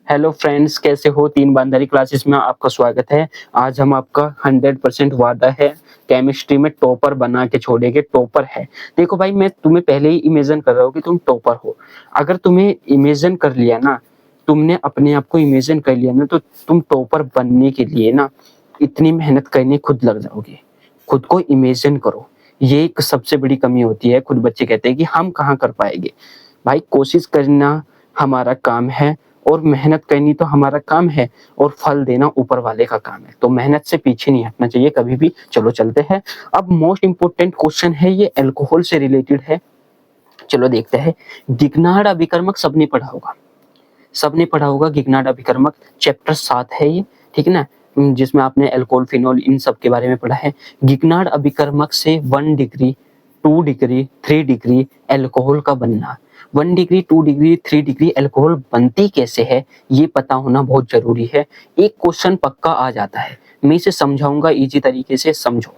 Hello friends, कैसे हो? तीन बांधारी क्लासेस में आपका स्वागत है। आज हम आपका 100% वादा है केमिस्ट्री में टॉपर बना के छोड़ेंगे। टॉपर है, देखो भाई, मैं तुम्हें पहले ही इमेजिन कर रहा हूँ कि तुम टॉपर हो। अगर तुम्हें इमेजिन कर लिया ना, तुमने अपने आप को इमेजिन कर लिया ना, तो तुम टॉपर बनने के लिए ना इतनी मेहनत करने खुद लग जाओगे। खुद को इमेजिन करो, ये एक सबसे बड़ी कमी होती है। खुद बच्चे कहते हैं कि हम कहाँ कर पाएंगे। भाई, कोशिश करना हमारा काम है और मेहनत करनी तो हमारा काम है, और फल देना ऊपर वाले का काम है। तो मेहनत से पीछे नहीं हटना चाहिए कभी भी। चलो चलते हैं। अब मोस्ट इंपोर्टेंट क्वेश्चन है, ये अल्कोहल से रिलेटेड है। चलो देखते हैं। गिगनार्ड अभिकर्मक सबने पढ़ा होगा, सबने पढ़ा होगा। गिगनार्ड अभिकर्मक चैप्टर 7 है ये, ठीक है ना, जिसमें आपने अल्कोहल, फिनोल, इन सब के बारे में पढ़ा है। गिगनार्ड अभिकर्मक से 1 डिग्री, 2 डिग्री, 3 डिग्री अल्कोहल का बनना। 1 डिग्री, 2 डिग्री, 3 डिग्री अल्कोहल बनती कैसे है, ये पता होना बहुत जरूरी है। एक क्वेश्चन पक्का आ जाता है, मैं इसे समझाऊंगा इजी तरीके से, समझो।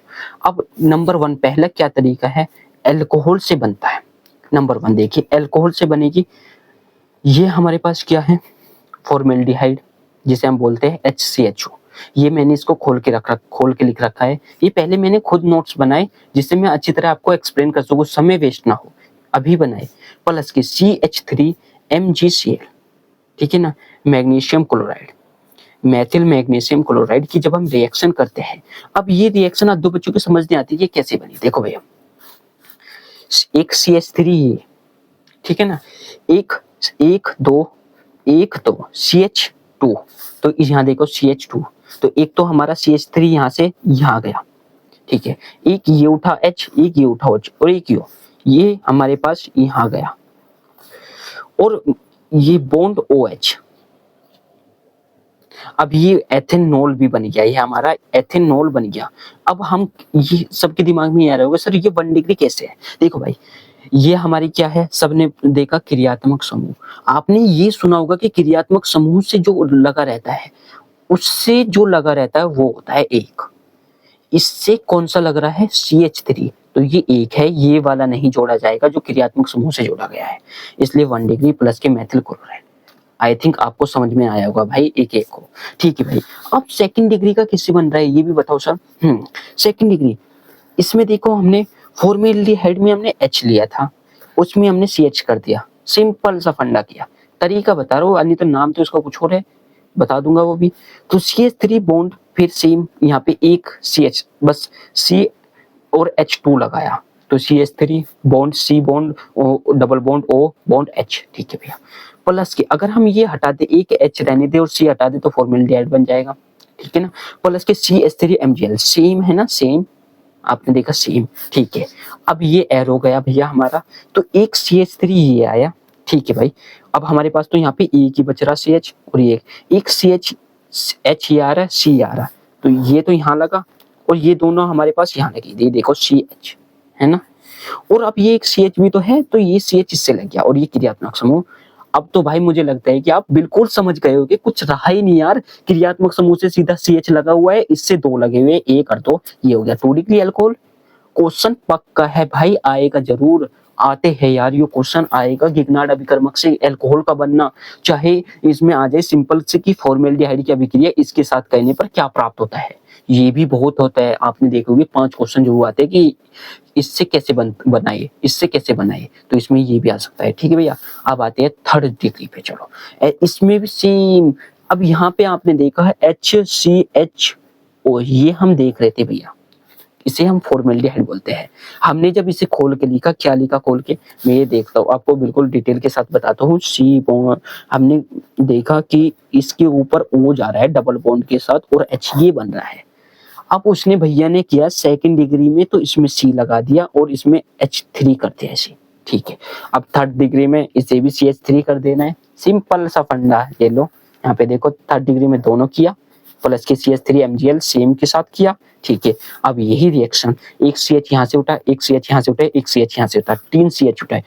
अब नंबर 1, पहला क्या तरीका है अल्कोहल से बनता है। नंबर 1 देखिए, अल्कोहल से बनेगी, ये हमारे पास क्या है, फॉर्मेल्डिहाइड, जिसे हम बोलते हैं HCHO। ये मैंने इसको खोल के लिख रखा है। ये पहले मैंने खुद नोट्स बनाए, जिससे मैं अच्छी तरह आपको एक्सप्लेन कर सकूं, समय वेस्ट ना हो, अभी बनाए। प्लस की CH3MgCl, ठीक है ना, magnesium chloride, Maithil magnesium chloride की जब हम रिएक्शन करते हैं। अब ये रिएक्शन दो बच्चों को समझ नहीं आती ये कैसे बनी। देखो भैया, एक CH3, ठीक है ना, एक एक दो एक तो CH2, तो यहाँ देखो CH2, तो एक तो हमारा CH3 यहाँ से यहाँ गया, ठीक है। एक ये उठा H, एक ये उठा H, और एक ये हमारे पास यहाँ गया, और ये बॉन्ड OH। अब ये एथेनॉल भी बन गया, ये हमारा एथेनॉल बन गया। अब हम, ये सबके दिमाग में आ रहा होगा, सर ये 1 डिग्री कैसे है। देखो भाई, ये हमारी क्या है, सबने देखा क्रियात्मक समूह। आपने ये सुना होगा कि क्रियात्मक समूह से जो लगा रहता है, उससे जो लगा रहता है वो होता है एक। इससे कौन सा लग रहा है, CH3, तो ये एक है, ये वाला नहीं जोड़ा जाएगा जो क्रियात्मक समूह से जोड़ा गया है। इसलिए 1 डिग्री प्लस के मेथिल क्लोराइड। आई थिंक आपको समझ में आया होगा भाई, एक एक को, ठीक है भाई। अब सेकंड डिग्री का किससे बन रहा है ये भी बताओ सर। सेकंड डिग्री, इसमें देखो हमने फॉर्मेल्डिहाइड में हमने H लिया था, उसमें हमने CH कर दिया। सिंपल सा फंडा किया, तरीका बता रहा हूँ, अन्य तो नाम तो उसका कुछ और है, बता दूंगा वो भी। तो CH3 बॉन्ड, फिर सेम यहाँ पे एक CH, बस C और H2 लगाया, तो CH3 bond C bond O, double bond O bond H, ठीक है भैया। प्लस के अगर हम ये हटा दे, एक H रहने दे और C हटा दे, तो फॉर्मेल्डिहाइड बन जाएगा, ठीक है ना। प्लस के CH3MgL, सेम है ना, सेम, आपने देखा सेम, ठीक है। अब ये एरो गया भैया हमारा, तो एक CH3 ये आया, ठीक है भाई। अब हमारे पास तो यहाँ पे एक ही बच रहा CH, और ये एक CH, H ये आ रहा है, C आ रहा है, तो ये तो यहाँ लगा, और ये दोनों हमारे पास यहाँ लगी, ये देखो CH है ना। और अब ये एक CH भी तो है, तो ये CH इससे लग गया, और ये क्रियात्मक समूह। अब तो भाई मुझे लगता है कि आप बिल्कुल समझ गए होगे, कुछ रहा ही नहीं यार। क्रियात्मक समूह से सीधा CH लगा हुआ है, इससे 2 लगे हुए, एक कर दो, ये हो गया 2 डिग्री अल्कोहल। क्वेश्चन पक्का है भाई, आएगा जरूर, आते हैं यार, ये क्वेश्चन आएगा। गिगनार्ड अभिकर्मक से अल्कोहल का बनना, चाहे इसमें आ जाए सिंपल से कि फॉर्मेल्डिहाइड की अभिक्रिया इसके साथ करने पर क्या प्राप्त होता है, ये भी बहुत होता है। आपने देखोगे 5 क्वेश्चन जो आते हैं कि इससे कैसे बनाइए, इससे कैसे बनाइए, तो इसमें ये भी आ सकता है, ठीक है भैया। अब आते हैं 3rd डिग्री पे, चलो इसमें भी सेम। अब यहाँ पे आपने देखा है HCHO, ये हम देख रहे थे भैया, इसे हम फॉर्मेल्डिहाइड बोलते हैं। हमने जब इसे खोल के लिखा, क्या लिखा खोल के, मैं ये देखता हूँ, आपको बिल्कुल डिटेल के साथ बताता हूँ। C बॉन्ड, हमने देखा कि इसके ऊपर O जा रहा है डबल बॉन्ड के साथ, और H ये बन रहा है। अब उसने भैया ने किया सेकंड डिग्री में, तो इसमें C लगा दिया और इसमें H3 कर दिया ऐसे, ठीक है। अब 3rd डिग्री में इसे भी CH3 कर देना है, सिंपल सा फंडा है। ये लो यहाँ पे देखो, 3rd डिग्री में दोनों किया, प्लस के CH3MgL सेम के साथ किया, ठीक है। अब यही रिएक्शन, एक CH यहाँ से उठा, एक CH यहाँ से उठा, एक CH यहाँ से उठा, 3 CH उठाए,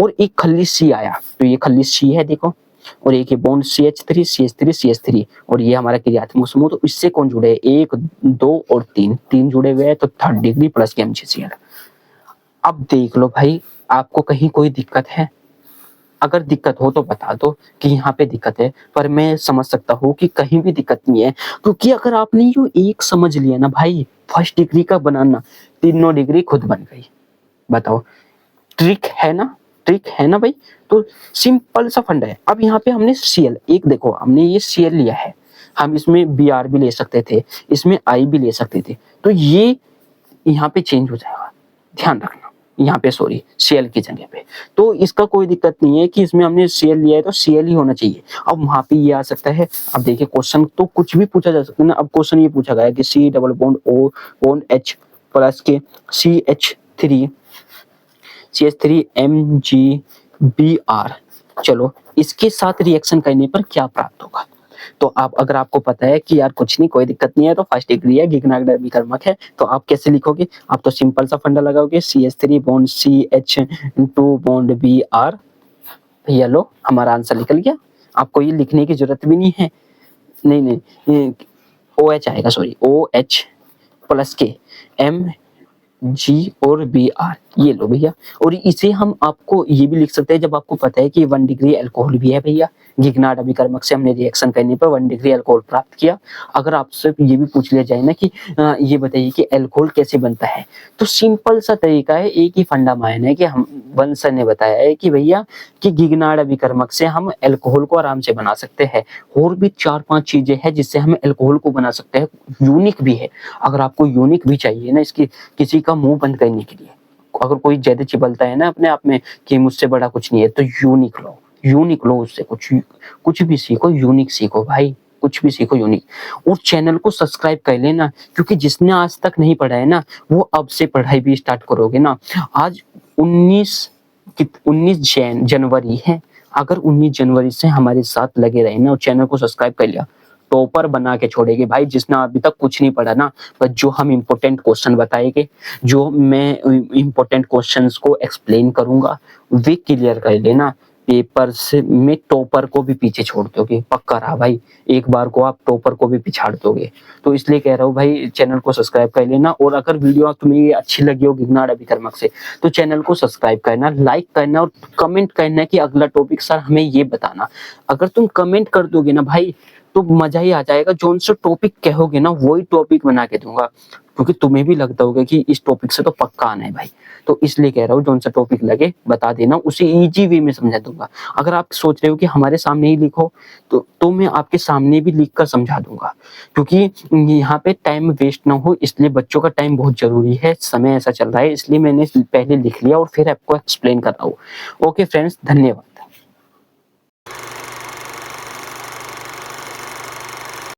और एक खल्ली C आया, तो ये खल्ली C है देखो, और एक ये बॉन्ड CH3 CH3 CH3, और ये हमारा क्रियात्मक समूह। तो इससे कौन जुड़े, 1 2 और 3 जुड़े हुए हैं, तो 3rd डिग्री प्लस के MgCl। अब देख लो भाई, आपको कहीं कोई दिक्कत है? अगर दिक्कत हो तो बता दो कि यहाँ पे दिक्कत है, पर मैं समझ सकता हूँ कि कहीं भी दिक्कत नहीं है, क्योंकि अगर आपने यो एक समझ लिया ना भाई, फर्स्ट डिग्री का बनाना, तीनों डिग्री खुद बन गई। बताओ, ट्रिक है ना, ट्रिक है ना भाई। तो सिंपल सा फंडा है। अब यहाँ पे हमने सीएल, एक देखो हमने ये सीएल लिया है, हम इसमें बी आर भी ले सकते थे, इसमें आई भी ले सकते थे, तो ये यहाँ पे चेंज हो जाएगा, ध्यान रखना। यहाँ पे सॉरी सीएल की जगह पे, तो इसका कोई दिक्कत नहीं है कि इसमें हमने सीएल लिया है तो सीएल ही होना चाहिए। अब वहां पे ये आ सकता है, अब देखिए क्वेश्चन तो कुछ भी पूछा जा सकता है ना। अब क्वेश्चन ये पूछा गया कि C double bond O bond H plus के CH3 MgBr, चलो इसके साथ रिएक्शन करने पर क्या प्राप्त होगा। तो आप, अगर आपको पता है कि यार कुछ नहीं, कोई दिक्कत नहीं है, तो फर्स्ट डिग्री है, गिगनार्ड अभिकर्मक है, तो आप कैसे लिखोगे, आप तो सिंपल सा फंडा लगाओगे, CH3 bond CH2 bond Br। भैया लो, हमारा आंसर निकल गया, आपको ये लिखने की जरूरत भी नहीं है। नहीं नहीं, OH आएगा, सॉरी OH प्लस के Mg और Br, ये लो भैया। और इसे हम आपको ये भी लिख सकते हैं, जब आपको पता है कि 1 डिग्री अल्कोहल भी है भैया, गिगनार्ड अभिकर्मक से हमने रिएक्शन करने पर 1 डिग्री अल्कोहल प्राप्त किया। अगर आपसे ये भी पूछ लिया जाए ना कि ये बताइए कि अल्कोहल कैसे बनता है, तो सिंपल सा तरीका है, एक ही फंडा मायने है कि हम वंश ने बताया है कि भैया कि गिगनार्ड अभिकर्मक से हम अल्कोहल को आराम से बना सकते हैं। और भी 4-5 चीजें हैं जिससे हम अल्कोहल को बना सकते हैं, यूनिक भी है। अगर आपको यूनिक भी चाहिए ना, इसकी किसी का मुंह बंद करने के लिए, अगर कोई ज्यादा चिपलता है ना अपने आप में कि मुझसे बड़ा कुछ नहीं है, तो यूनिक लो, यूनिक लो, उससे कुछ भी सीखो, यूनिक सीखो भाई, कुछ भी सीखो यूनिक। और चैनल को सब्सक्राइब कर लेना, क्योंकि जिसने आज तक नहीं पढ़ा है ना, वो अब से पढ़ाई भी स्टार्ट करोगे ना। आज 19 जनवरी है, अगर 19 जनवरी से हमारे साथ लगे रहे ना और चैनल को सब्सक्राइब कर लिया, टॉपर बना के छोड़ेगी भाई। जिसने अभी तक कुछ नहीं पढ़ा ना, पर जो हम इम्पोर्टेंट क्वेश्चन बताएंगे, जो मैं इम्पोर्टेंट क्वेश्चंस को एक्सप्लेन करूंगा, वे क्लियर कर लेना। पेपर से में टॉपर को भी पीछे छोड़ दोगे, पक्का रहा भाई, एक बार को आप टॉपर को भी पिछाड़ दोगे। तो इसलिए कह रहा हूँ भाई, चैनल को सब्सक्राइब कर लेना। और अगर वीडियो तुम्हें ये अच्छी लगी हो गिगनार्ड अभिकर्मक से, तो चैनल को सब्सक्राइब करना, लाइक करना और कमेंट करना कि अगला टॉपिक सर हमें ये बताना। अगर तुम कमेंट कर दोगे ना भाई, तो मजा ही आ जाएगा। जो सा टॉपिक कहोगे ना, वही टॉपिक बना के दूंगा, क्योंकि तुम्हें भी लगता होगा कि इस टॉपिक से तो पक्का आना है भाई। तो इसलिए कह रहा हूँ, जो सा टॉपिक लगे बता देना, उसे इजी वे में समझा दूंगा। अगर आप सोच रहे हो कि हमारे सामने ही लिखो, तो मैं आपके सामने भी लिख कर समझा दूंगा, क्योंकि यहाँ पे टाइम वेस्ट ना हो, इसलिए बच्चों का टाइम बहुत जरूरी है। समय ऐसा चल रहा है, इसलिए मैंने पहले लिख लिया और फिर आपको एक्सप्लेन कर रहा हूँ। ओके फ्रेंड्स, धन्यवाद।